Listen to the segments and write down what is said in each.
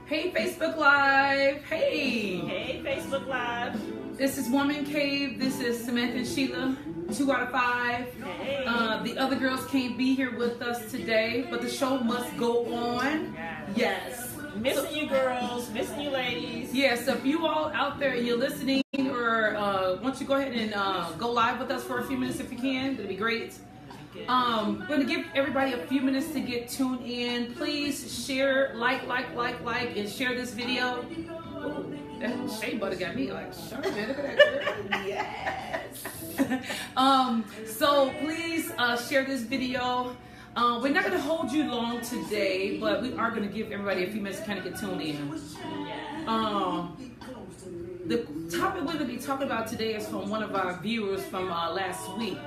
Hey, Facebook Live. Hey. Hey, Facebook Live. This is Woman Cave. This is Samantha and Sheila, 2 out of 5. Hey. The other girls can't be here with us today, but the show must go on. Yes. Missing you girls, missing you ladies. Yeah, so if you all out there, you're listening, or why don't you go ahead and go live with us for a few minutes if you can. That'd be great. We're going to give everybody a few minutes to get tuned in. Please share, like, and share this video. Ooh, that shea butter got me like, sure, man, look at that girl. Yes. So please share this video. We're not going to hold you long today, but we are going to give everybody a few minutes to kind of get tuned in. The topic we're going to be talking about today is from one of our viewers from last week.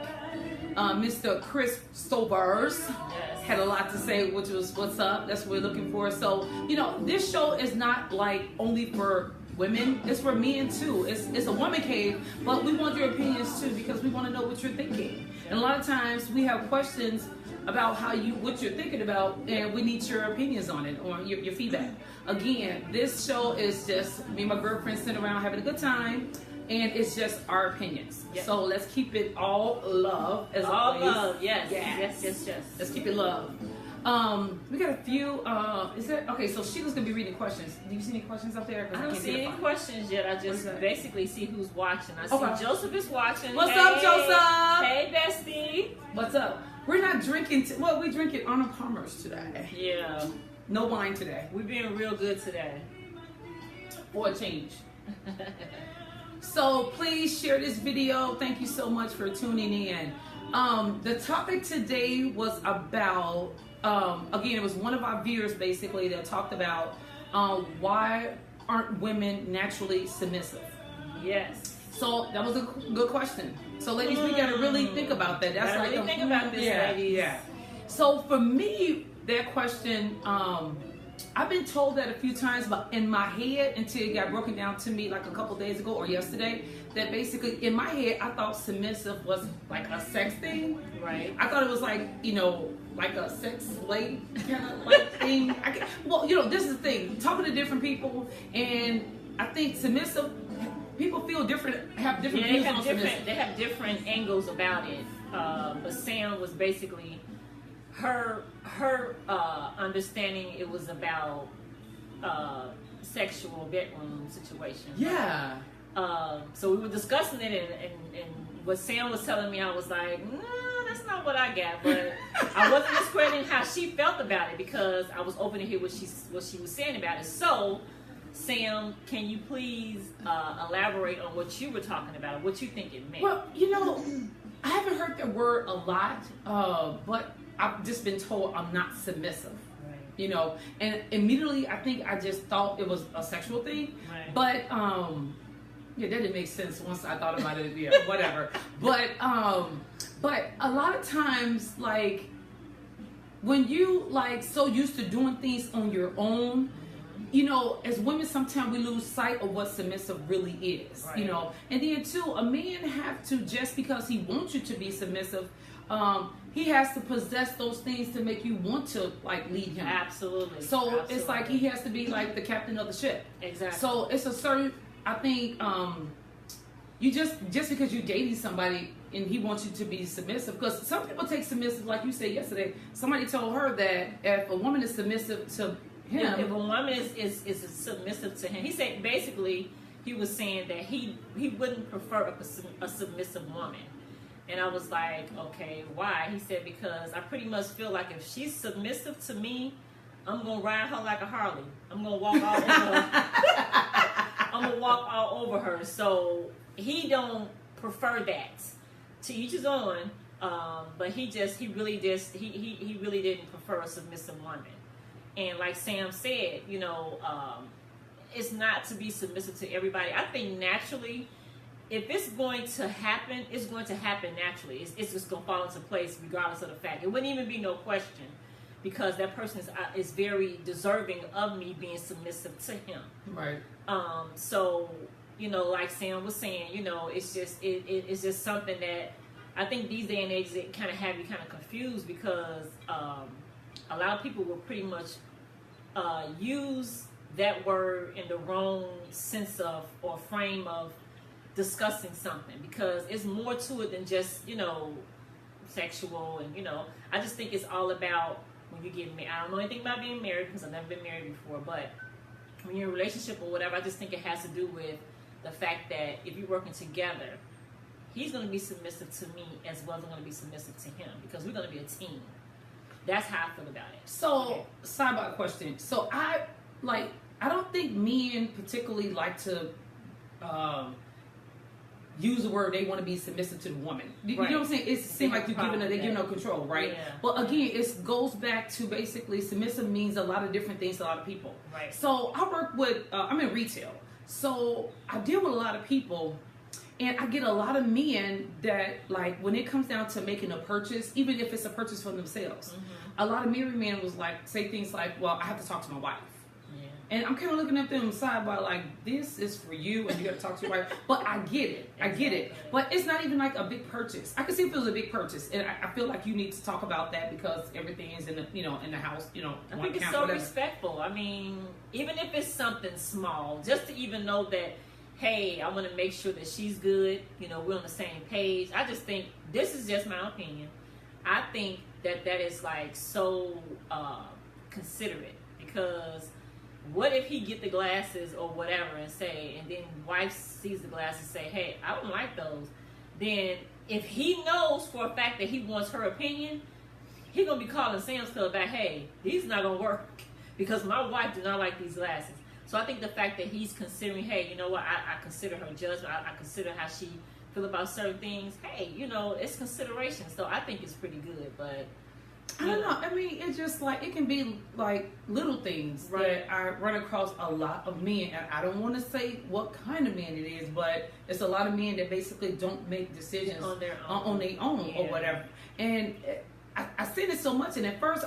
Mr. Chris Stovers had a lot to say, which was what's up. That's what we're looking for. So, you know, this show is not like only for women. It's for men too. It's a woman cave, but we want your opinions too because we want to know what you're thinking. And a lot of times we have questions about what you're thinking about, and we need your opinions on it or your feedback. Again, this show is just me and my girlfriend sitting around having a good time. And it's just our opinions. Yep. So let's keep it all love as all always. Love, yes. Let's keep it love. We got a few. Is there? Okay, so Sheila's gonna be reading questions. Do you see any questions up there? I don't see any questions yet. I just basically see who's watching. I see Joseph is watching. What's up, Joseph? Hey, bestie. What's up? We're not drinking. We're drinking Arnold Palmer's today. Yeah. No wine today. We're being real good today. For a change. So please share this video. Thank you so much for tuning in. The topic today was about, again, it was one of our viewers basically that talked about why aren't women naturally submissive? Yes. So that was a good question. So ladies, we got to really think about that. That's like really think about this, ladies. Yeah. So for me, that question, I've been told that a few times, but in my head, until it got broken down to me like a couple days ago or yesterday, that basically in my head, I thought submissive was like a sex thing. Right. I thought it was like, you know, like a sex slave kind of like thing. Well, you know, this is the thing. Talking to different people, and I think submissive, people feel different, have different views on submissive. They have different angles about it. But Sam was basically her understanding it was about sexual bedroom situation. Yeah. So we were discussing it, and what Sam was telling me, I was like, no, that's not what I got. But I wasn't discrediting how she felt about it because I was open to hear what she was saying about it. So, Sam, can you please elaborate on what you were talking about, what you think it meant? Well, you know, I haven't heard that word a lot, but I've just been told I'm not submissive, right. You know, and immediately I think I just thought it was a sexual thing, right. But yeah, that didn't make sense once I thought about it. Yeah, whatever. But a lot of times, like when you like so used to doing things on your own, you know, as women, sometimes we lose sight of what submissive really is, right. You know, and then too, a man have to, just because he wants you to be submissive, he has to possess those things to make you want to like lead him. Absolutely. So Absolutely. It's like he has to be like the captain of the ship. Exactly. So it's a certain, I think, you just because you're dating somebody and he wants you to be submissive, because some people take submissive, like you said yesterday, somebody told her that if a woman is submissive to him, if a woman is submissive to him, he said basically he was saying that he wouldn't prefer a submissive woman. And I was like, okay, why? He said, because I pretty much feel like if she's submissive to me, I'm gonna ride her like a Harley. I'm gonna walk all over her. I'm gonna walk all over her. So he don't prefer that. To each his own. But he really didn't prefer a submissive woman. And like Sam said, you know, it's not to be submissive to everybody. I think naturally, if it's going to happen, it's going to happen naturally. It's just going to fall into place regardless of the fact. It wouldn't even be no question, because that person is very deserving of me being submissive to him. Right. So, you know, like Sam was saying, you know, it's just something that I think these day and ages it kind of have you kind of confused, because a lot of people will pretty much use that word in the wrong sense of or frame of discussing something, because it's more to it than just, sexual. And, I just think it's all about when you get married. I don't know anything about being married because I've never been married before, but when you're in a relationship or whatever, I just think it has to do with the fact that if you're working together, he's going to be submissive to me as well as I'm going to be submissive to him, because we're going to be a team. That's how I feel about it. So, sidebar question. So, I don't think men particularly like to use the word they want to be submissive to the woman. You know what I'm saying? It seems like they're giving no control, right? Yeah. But again, it goes back to basically submissive means a lot of different things to a lot of people. Right. So I work with, I'm in retail. So I deal with a lot of people, and I get a lot of men that, like, when it comes down to making a purchase, even if it's a purchase for themselves, a lot of married men was like, say things like, well, I have to talk to my wife. And I'm kind of looking at them side by like, this is for you and you got to talk to your wife. But I get it. I get it. But it's not even like a big purchase. I can see if it was a big purchase. And I feel like you need to talk about that because everything is in the, in the house, I think it's so respectful. I mean, even if it's something small, just to even know that, hey, I want to make sure that she's good. We're on the same page. I just think, this is just my opinion, I think that is like so considerate, because what if he get the glasses or whatever and then wife sees the glasses and say, hey, I don't like those. Then if he knows for a fact that he wants her opinion, he going to be calling Sam's Club back, hey, these not going to work because my wife do not like these glasses. So I think the fact that he's considering, hey, you know what, I consider her judgment, I consider how she feel about certain things. Hey, it's consideration. So I think it's pretty good, but I don't know. I mean, it's just like, it can be like little things that I run across a lot of men. And I don't want to say what kind of men it is, but it's a lot of men that basically don't make decisions on their own or whatever. And I seen it so much, and at first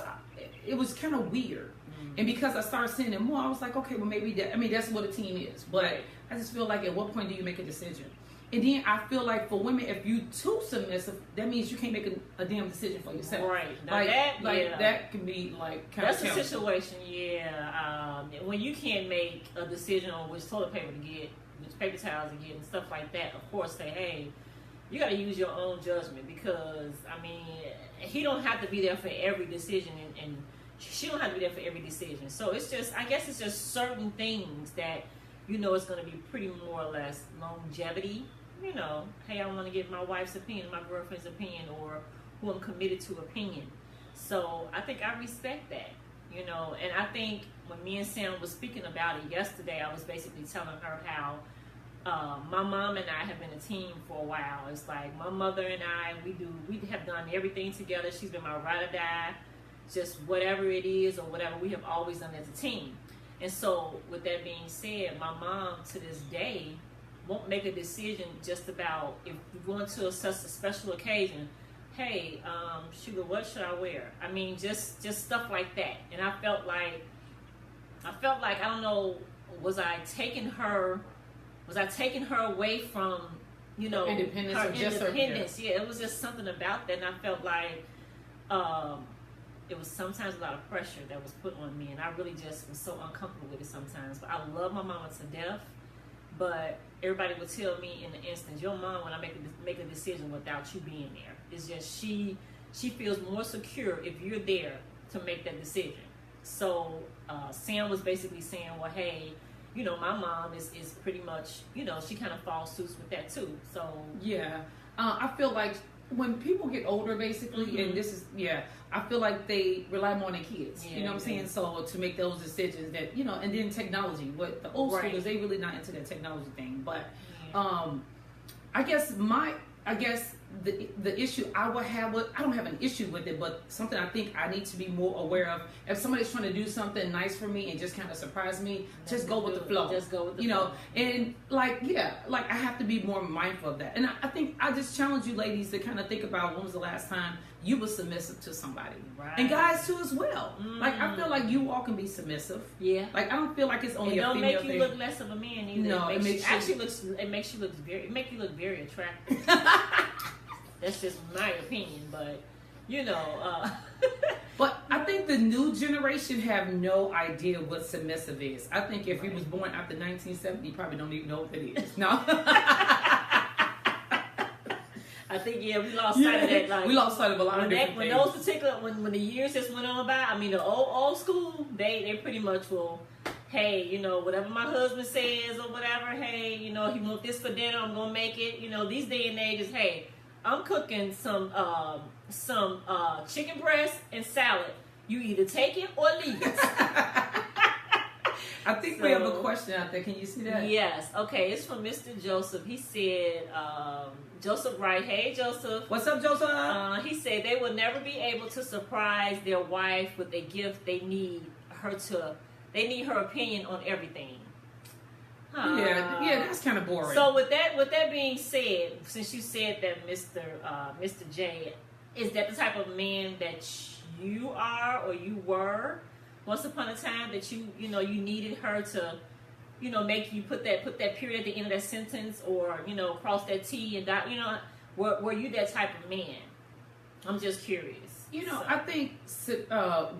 it was kind of weird. And because I started seeing it more, I was like, okay, well maybe that's what a team is. But I just feel like, at what point do you make a decision? And then I feel like for women, if you too submissive, that means you can't make a damn decision for yourself. Right. Now that can be like kind of that's a situation, when you can't make a decision on which toilet paper to get, which paper towels to get, and stuff like that. Of course, say, hey, you got to use your own judgment, because I mean, he don't have to be there for every decision, and she don't have to be there for every decision. So it's just, I guess it's just certain things that it's going to be pretty more or less longevity. Hey, I want to get my wife's opinion, my girlfriend's opinion, or who I'm committed to opinion. So I think I respect that, and I think when me and Sam was speaking about it yesterday, I was basically telling her how my mom and I have been a team for a while. It's like my mother and I, we have done everything together. She's been my ride or die, just whatever it is or whatever, we have always done as a team. And so with that being said, my mom to this day won't make a decision just about if we're going to such a special occasion. Hey, Sugar, what should I wear? I mean, just stuff like that. And I felt like I don't know, was I taking her away from independence, her independence? Yeah, it was just something about that, and I felt like it was sometimes a lot of pressure that was put on me, and I really just was so uncomfortable with it sometimes. But I love my mama to death, but everybody would tell me in the instance, your mom, when I make a decision without you being there, it's just she feels more secure if you're there to make that decision. So Sam was basically saying, well, hey, my mom is pretty much, she kind of follows suits with that too. So yeah, I feel like when people get older, basically, and this is, I feel like they rely more on their kids. You know what I'm saying? So to make those decisions that, and then technology. But the old schoolers, they really not into that technology thing. But I guess the issue I would have with, I don't have an issue with it, but something I think I need to be more aware of. If somebody's trying to do something nice for me and just kind of surprise me, just go with the flow. Just go with the flow. And like I have to be more mindful of that. And I think I just challenge you ladies to kind of think about, when was the last time you were submissive to somebody? Right. And guys too as well. Like, I feel like you all can be submissive. Yeah. Like, I don't feel like it's only a female thing. It don't make you look less of a man either. No, it makes you look very attractive. That's just my opinion, but but I think the new generation have no idea what submissive is. I think if he was born after 1970, he probably don't even know what it is. No. I think we lost sight of that. Like, we lost sight of a lot of different when things. those particular when the years just went on by. I mean, the old school, they pretty much will. Hey, you know, whatever my husband says or whatever. Hey, you know, he want this for dinner, I'm gonna make it. You know, these day and ages, hey, I'm cooking some chicken breast and salad. You either take it or leave it. I think we have a question out there. Can you see that? Yes. Okay. It's from Mr. Joseph. He said, Joseph Wright. Hey, Joseph. What's up, Joseph? He said they will never be able to surprise their wife with a gift. They need her opinion on everything. Yeah, that's kind of boring. So with that being said, since you said that Mr. J, is that the type of man that you are or you were once upon a time, that you needed her to, make you put that period at the end of that sentence, or cross that T and dot, were you that type of man? I'm just curious. I think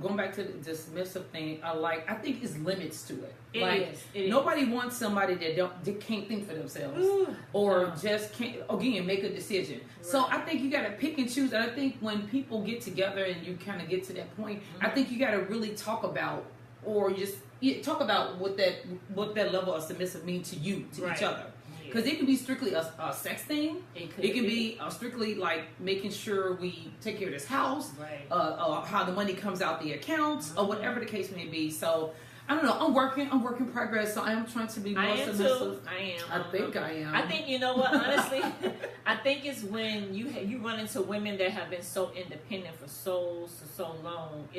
going back to the submissive thing, I think it's limits to it. It is. Nobody wants somebody that can't think for themselves or just can't make a decision. Right. So I think you got to pick and choose. And I think when people get together and you kind of get to that point, I think you got to really talk about what that level of submissive means to you, to each other. Because it can be strictly a sex thing. It can be strictly like making sure we take care of this house, how the money comes out the accounts, or whatever the case may be. So I don't know. I'm work in progress. So I am trying to be more submissive. I am. I think I am. I think you know what. Honestly, I think it's when you run into women that have been so independent for so long.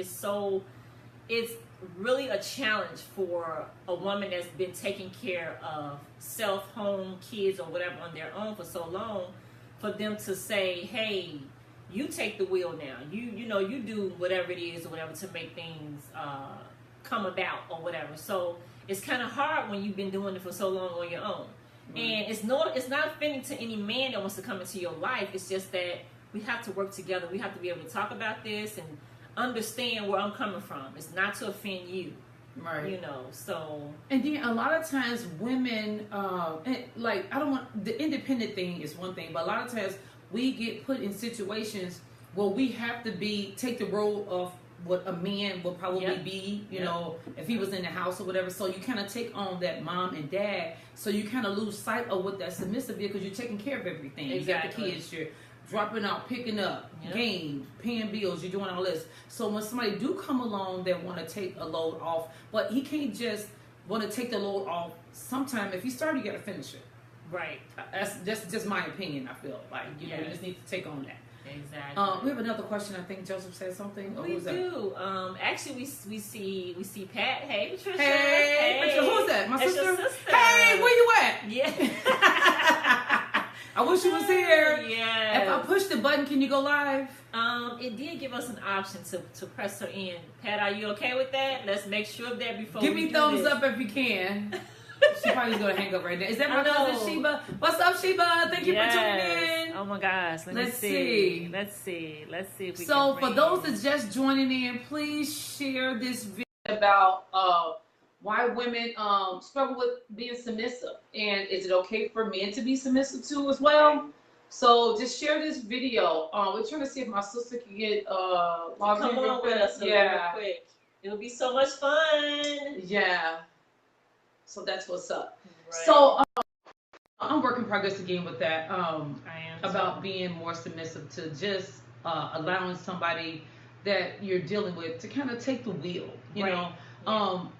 It's really a challenge for a woman that's been taking care of self, home, kids, or whatever on their own for so long, for them to say, hey, you take the wheel now. You do whatever it is or whatever to make things come about or whatever. So it's kind of hard when you've been doing it for so long on your own. Mm-hmm. And it's not offending to any man that wants to come into your life. It's just that we have to work together. We have to be able to talk about this and understand where I'm coming from. It's not to offend you, right? So. And then a lot of times women, I don't want, the independent thing is one thing, but a lot of times we get put in situations where we have to take the role of what a man would probably be, if he was in the house or whatever. So you kind of take on that mom and dad. So you kind of lose sight of what that submissive is, because you're taking care of everything. Exactly. You got the kids, you're dropping out, picking up, games, paying bills, you're doing all this. So when somebody do come along that want to take a load off, but he can't just want to take the load off. Sometime if you start, you got to finish it. Right. That's just my opinion. I feel like you just need to take on that. Exactly. We have another question. I think Joseph said something. We do. Actually, we see Pat. Hey, Patricia. Hey, Patricia. Who's that? My sister? Your sister. Hey, where you at? Yeah. I wish you was here. Yeah. If I push the button, can you go live? It did give us an option to press her in. Pat, are you okay with that? Let's make sure of that before Give we me do thumbs this. up if you can. She probably gonna hang up right now. Is that my cousin Sheba? What's up, Sheba? Thank you for tuning in. Oh my gosh. Let's see. Let's see if we can. So for those that's just joining in, please share this video about why women struggle with being submissive, and is it okay for men to be submissive too as well? So just share this video. We're trying to see if my sister can get logged in real quick. Real quick. It'll be so much fun. Yeah. So that's what's up. Right. So I'm working progress again with that. I am about being more submissive to just allowing somebody that you're dealing with to kind of take the wheel. You know,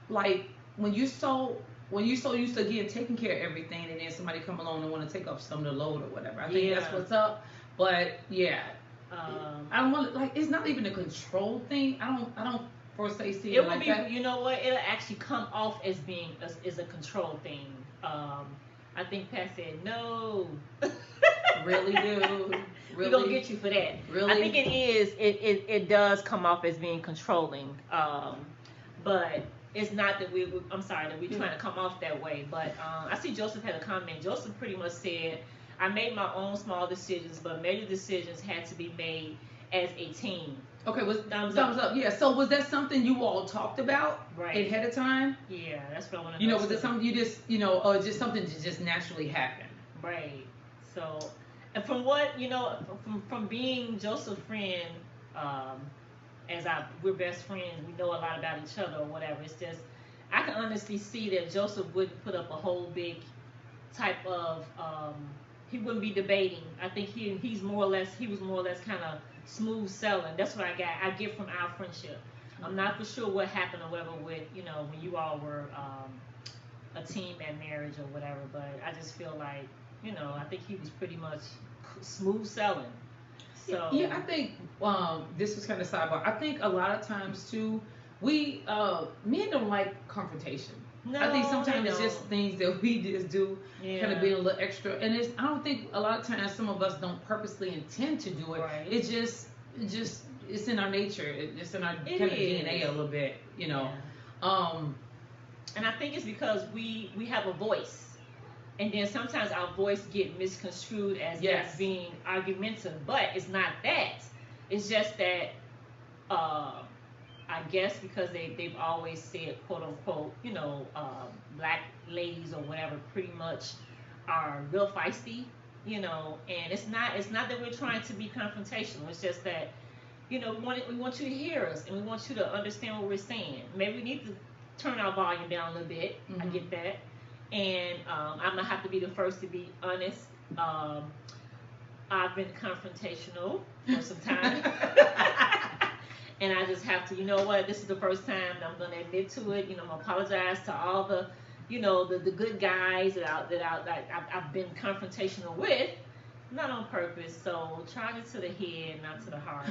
like when you so used to again taking care of everything, and then somebody come along and want to take up some of the load or whatever. I think that's what's up. But I don't want it's not even a control thing. I don't. For say see it like that. You know what? It'll actually come off as being a control thing. I think Pat said no. Really, dude? Really? We're gonna get you for that. Really? I think it is. It does come off as being controlling. But it's not that I'm sorry that we're trying to come off that way. But I see Joseph had a comment. Joseph pretty much said, "I made my own small decisions, but major decisions had to be made as a team." Okay, was thumbs up. Yeah. So was that something you all talked about ahead of time? Yeah, that's what I want to You know. know, was it something you just, or just something that just naturally happened? Right. So, and from what from being Joseph's friend, um, we're best friends, we know a lot about each other or whatever. It's just I can honestly see that Joseph wouldn't put up a whole big type of he wouldn't be debating. I think he was more or less kind of smooth selling. That's what I get from our friendship. I'm not for sure what happened or whatever with when you all were a team at marriage or whatever, but I just feel like I think he was pretty much smooth selling. So yeah, I think this was kind of sidebar. I think a lot of times too, we men don't like confrontation. No, I think sometimes it's just things that we just do, kind of being a little extra. And I don't think a lot of times some of us don't purposely intend to do it. Right. It's just it's in our nature. It's in our kind of DNA a little bit, Yeah. And I think it's because we have a voice. And then sometimes our voice get misconstrued as being argumentative, but it's not that. It's just that I guess because they've always said, quote unquote, black ladies or whatever pretty much are real feisty, and it's not that we're trying to be confrontational. It's just that, we want you to hear us and we want you to understand what we're saying. Maybe we need to turn our volume down a little bit. Mm-hmm. I get that. And I'm going to have to be the first to be honest. I've been confrontational for some time. And I just have to, this is the first time I'm going to admit to it. I'm going to apologize to all the, the good guys that I've been confrontational with. Not on purpose, so charge it to the head, not to the heart.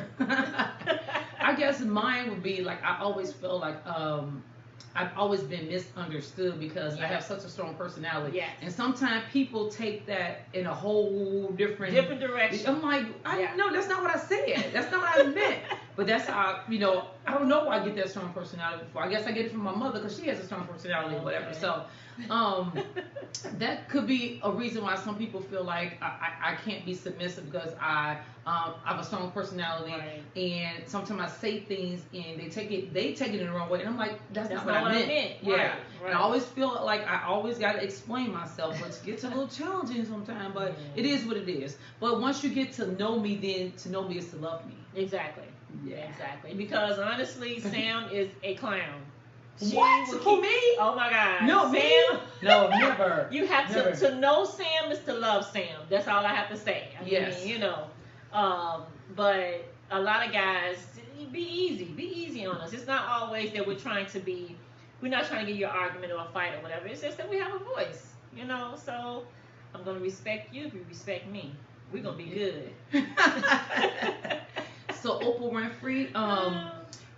I guess mine would be like, I always feel like I've always been misunderstood because I have such a strong personality. Yes. And sometimes people take that in a whole different direction. I'm like, no, that's not what I said. That's not what I meant. But that's how, I don't know where I get that strong personality before. I guess I get it from my mother because she has a strong personality or whatever. So that could be a reason why some people feel like I can't be submissive because I have a strong personality, and sometimes I say things and they take it in the wrong way, and I'm like, that's not what I meant. Yeah, right. And I always feel like I always got to explain myself, which gets a little challenging sometimes, but it is what it is. But once you get to know me, then to know me is to love me. Exactly. Yeah. Exactly. Because honestly, Sam is a clown. What? Who, me? Oh my God. No, Sam. Me? No, never. You have to know Sam is to love Sam. That's all I have to say. I mean, but a lot of guys, be easy on us. It's not always that we're not trying to get you an argument or a fight or whatever. It's just that we have a voice, so I'm going to respect you if you respect me. We're going to be good. So Oprah Winfrey,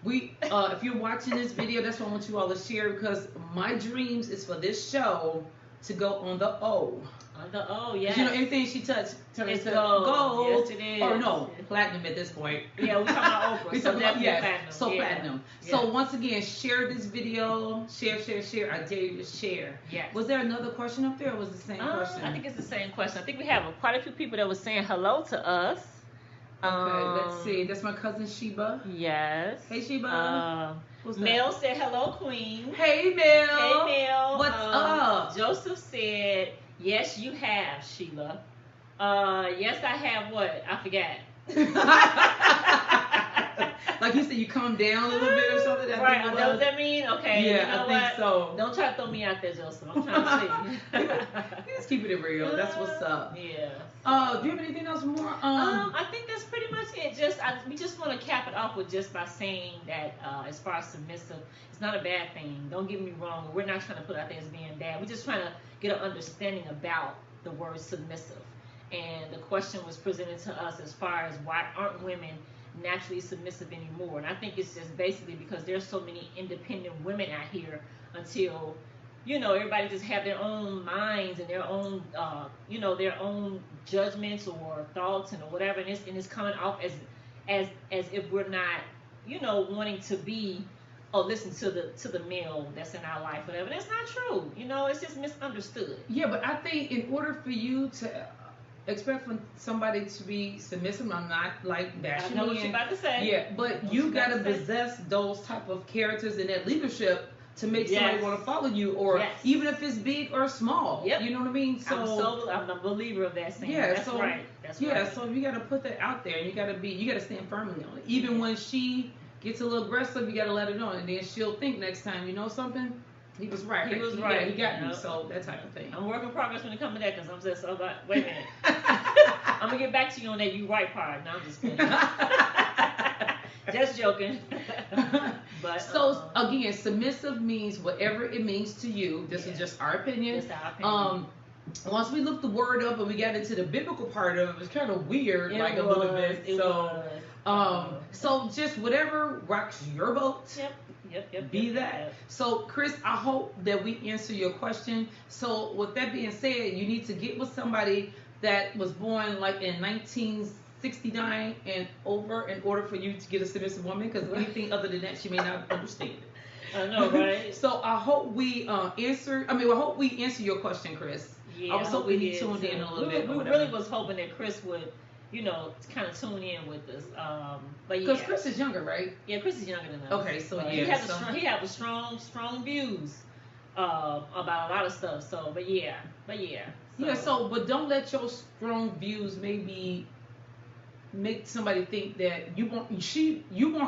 if you're watching this video, that's what I want you all to share, because my dreams is for this show to go on the O. On the O, yes. Everything she touched turns to gold. Yes, it is. Or no, platinum at this point. Yeah, we're talking about Oprah. Platinum. So platinum. Yes. So once again, share this video. Share. I dare you to share. Yes. Was there another question up there, or was it the same question? I think it's the same question. I think we have quite a few people that were saying hello to us. Okay, let's see. That's my cousin Sheba. Yes. Hey, Sheba. Mel said, hello, Queen. Hey, Mel. Hey, Mel. What's up? Joseph said, yes, you have, Sheila. Yes, I have what? I forgot. Like you said, you calm down a little bit or something? Right. Is that what that mean? Okay. Yeah, I think so. Don't try to throw me out there, Joseph. I'm trying to see. You just keep it real. That's what's up. Yeah. Do you have anything else more? I think that's pretty much it. We just want to cap it off with just by saying that as far as submissive, it's not a bad thing. Don't get me wrong. We're not trying to put it out there as being bad. We're just trying to get an understanding about the word submissive. And the question was presented to us as far as why aren't women naturally submissive anymore? And I think it's just basically because there's so many independent women out here until everybody just have their own minds and their own their own judgments or thoughts and whatever, and it's coming off as if we're not wanting to be listen to the male that's in our life, whatever. That's not true. It's just misunderstood. Yeah, but I think in order for you to expect for somebody to be submissive. I'm not like I bashing know what men. you're about to say. Yeah, but you gotta possess those type of characters and that leadership to make somebody want to follow you, or even if it's big or small. Yep. You know what I mean? So I'm a believer of that saying. Yeah, That's so right. That's yeah, right. so you gotta put that out there, and you gotta stand firmly on it. Even when she gets a little aggressive, you gotta let her know, and then she'll think next time, you know something? He was right. He was right. Yeah, he got me. So that type of thing. I'm work in progress when it comes to that, because I'm just so like, wait a minute. I'm gonna get back to you on that you right part. No, I'm just kidding. Just joking. But so again, submissive means whatever it means to you. This is just our opinion. Just our opinion. Once we looked the word up and we got into the biblical part of it, it was kind of weird, a little bit. So just whatever rocks your boat. Yep. Be that. So Chris, I hope that we answer your question. So with that being said, you need to get with somebody that was born like in 1969 and over in order for you to get a submissive woman, because anything other than that, she may not understand it. I know, right? So I hope we answer your question, Chris. Yeah, I was hoping you tuned in a little bit. We really was hoping that Chris would, kind of tune in with us. But because Chris is younger, right? Yeah, Chris is younger than us. Okay, so he has strong views about a lot of stuff. So, but yeah. But don't let your strong views maybe make somebody think that you want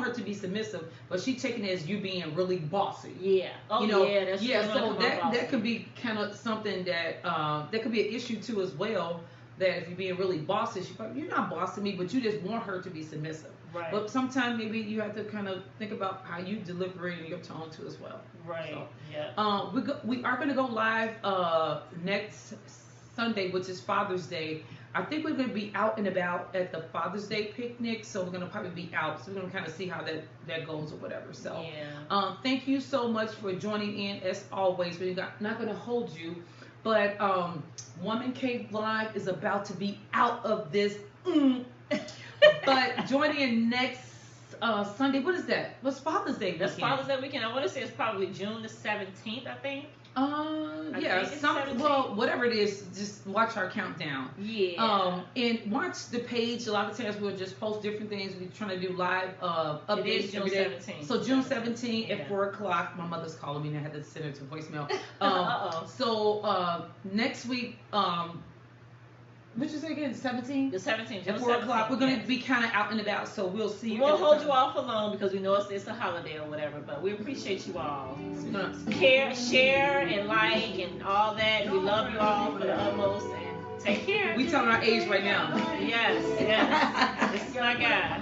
her to be submissive, but she taking it as you being really bossy. Yeah. Oh, yeah. That's so that could be kind of something that that could be an issue too as well. That if you're being really bossy, you're not bossing me, but you just want her to be submissive. Right. But sometimes maybe you have to kind of think about how you deliver it in your tone too as well. Right. So, yeah. We are going to go live next Sunday, which is Father's Day. I think we're going to be out and about at the Father's Day picnic, so we're going to probably be out. So we're going to kind of see how that goes or whatever. So thank you so much for joining in as always. We're not going to hold you, but Woman Cave Live is about to be out of this. But join in next Sunday. What is that? What's Father's Day weekend? That's Father's Day weekend. I want to say it's probably June the 17th, I think. Whatever it is, just watch our countdown. Yeah. And watch the page. A lot of times we'll just post different things. We're trying to do live updates. It is June 17th. So June 17th at 4:00. My mother's calling me and I had to send her to voicemail. So next week, what you say again? 17th? The 17th. At 4:00. We're going to be kind of out and about, so we'll see you. We won't hold you all for long because we know it's a holiday or whatever, but we appreciate you all. Share, and like, and all that. We love you all for the utmost, and take care. We telling our age right now. Yes. This is my guy.